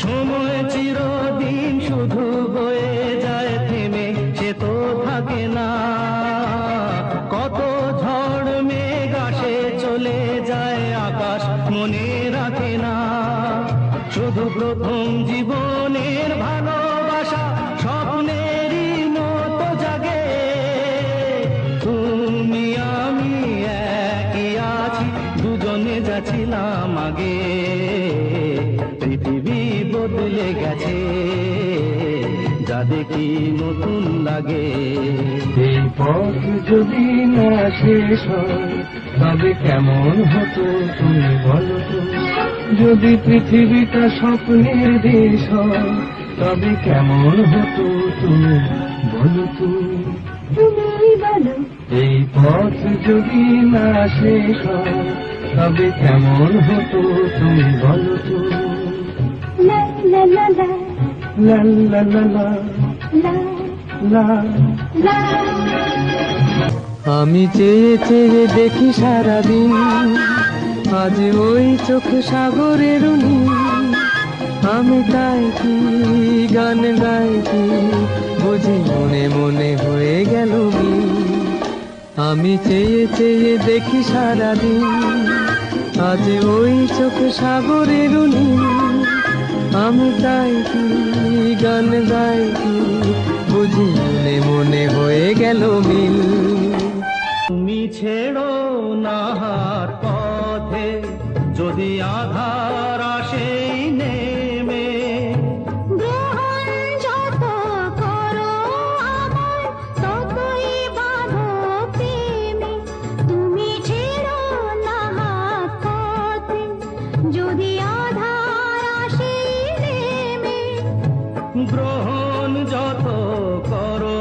সময় চিরদিন শুধু বয়ে যায় থেমে, সে তো থাকে না। কত ঝড় মেঘ আসে চলে যায়, আকাশ মনে রাখে না। শুধু প্রথম জীবনের ভালোবাসা স্বপ্নেরই মতো জাগে। তুমি আমি একই আছি, দুজনে যাচ্ছিলাম আগে। পৃথিবী বদলে গেছে, যা দেখি নতুন লাগে। এই পথ যদি না শেষ হয় তবে কেমন হতো তুমি বলো তো? যদি পৃথিবীটা স্বপ্নের দেশ হয় তবে কেমন হতো তুমি বলো তো? তুমি বলো। এই পথ যদি না শেষ হয় তবে কেমন হতো তুমি বলো তো? লা লা লা লা লা লা লা লা লা লা। লা। আমি চেয়ে চেয়ে দেখি সারাদিন, আজ ওই চোখ সাগরের নীল। আমি তাই কি গান গাই কি বুঝি মনে মনে হয়ে গেল মিল। আমি চেয়ে চেয়ে দেখি সারাদিন, আজ ওই চোখ সাগরের নীল। আমি তাই কি গান গাই কি বুঝি মনে মনে হয়ে গেল মিল। তুমি ছেড়ো না হার পথে, যদি আধার আসে নেমে। গ্রহণ যত করো আমায়, ততই বাঁধো প্রেমে। তুমি ছেড়ো না হাত পথে, যদি আধার আসে নেমে। গ্রহণ যত করো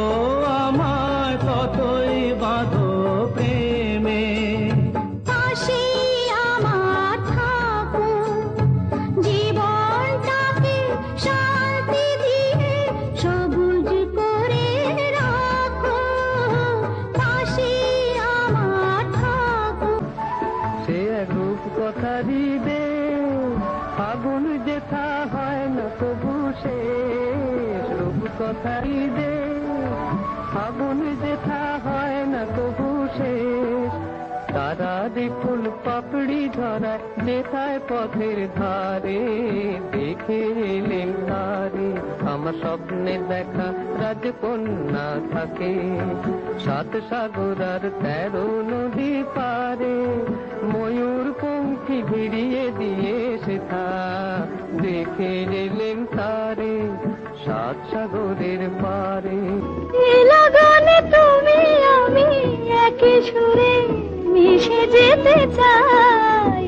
আমায়, ততই বাঁধো প্রেমে। পাশে আমার থাকো, জীবনটাকে শান্তি দিয়ে সবুজ করে রাখো। পাশে আমার থাকো। সে এক রূপ কথারি দে, ফাগুন যেথা হয় না তবু শেষ। রূপ কথারি দে, ফাগুন যেথা হয় না তবু শেষ। তারা ফুল পাপড়ি ধরায় যেথায় পথের ধারে, দেখে এলেন তারে আমার স্বপ্নে দেখা রাজকন্যা থাকে। 7 সাগর আর 13 নদী পারে, ময়ূর পঙ্খী ভিড়িয়ে দিয়ে সেথা দেখে এলেন তারে 7 সাগরের পারে। এ লাগানে তুমি আমি একই সুরে মিশে যেতে চাই,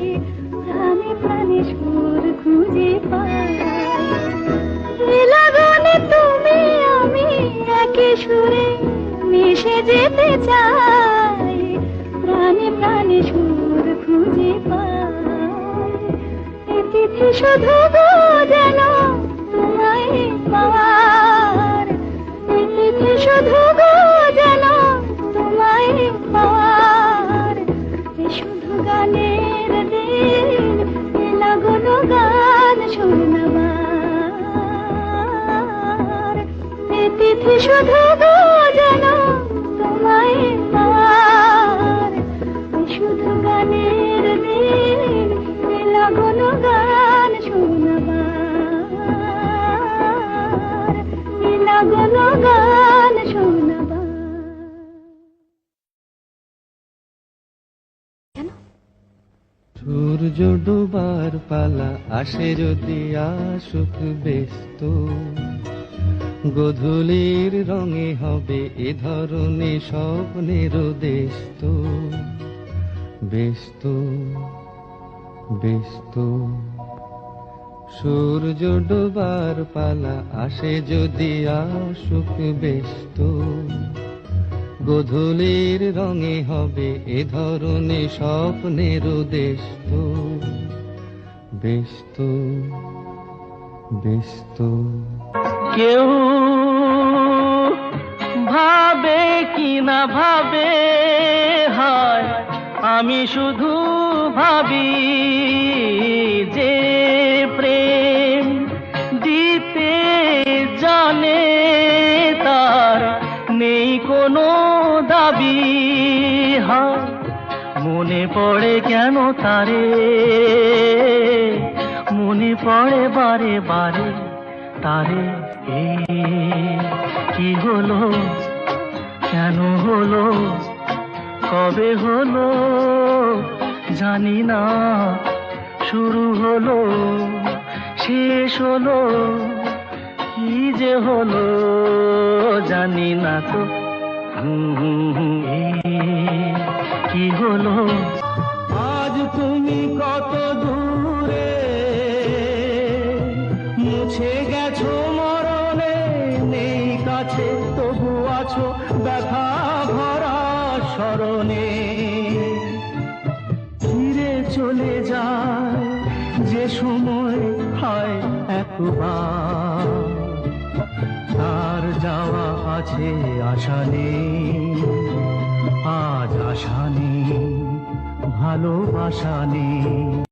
প্রাণে প্রাণে সুর খুঁজে পাই। এ লাগানে তুমি আমি একই সুরে মিশে যেতে চাই, প্রাণে প্রাণে সুর খুঁজে পাই। এ তিথি শুধু গো যেন তোমায় পাওয়ার, এ তিথি শুধু গো যেন তোমায় পাওয়ার। এ শুধু গানের দিন, এ লাগল গান শোনাবার। এ তিথি শুধু গো যেন তোমায় পাওয়ার। এ শুধু গানের দিন, এ লাগল গান শোনাবার। এ লাগল গান শোনাবার। সূর্য ডোবার পালা আসে যদি আসুক ব্যস্ত, গোধূলির রঙে হবে এ ধরনের স্বপ্নের দেশ তো। ব্যস্ত ব্যস্ত সূর্য ডোবার পালা আসে যদি আসুক ব্যস্ত, গোধূলির রঙে হবে এ ধরনের স্বপ্নের দেশ তো। ব্যস্ত ব্যস্ত কেউ ভাবে কি না ভাবে হয়, আমি শুধু ভাবি যে প্রেম পড়ে কেন তারে, মনে পড়ে বারে বারে তারে। এ কি হলো, কেন হলো, কবে হলো জানি না, শুরু হলো শেষ হলো, কি যে হলো জানি না তো। এ কি হলো, আজ তুমি কত দূরে, মুছে গেছো মরণে, নেই কাছে তবু আছো ব্যথা ভরা স্মরণে। ফিরে চলে যায় যে সময় হয় একবার, তার যাওয়া আছে আশা নেই, আজ আশা নেই, ভালোবাসা নেই।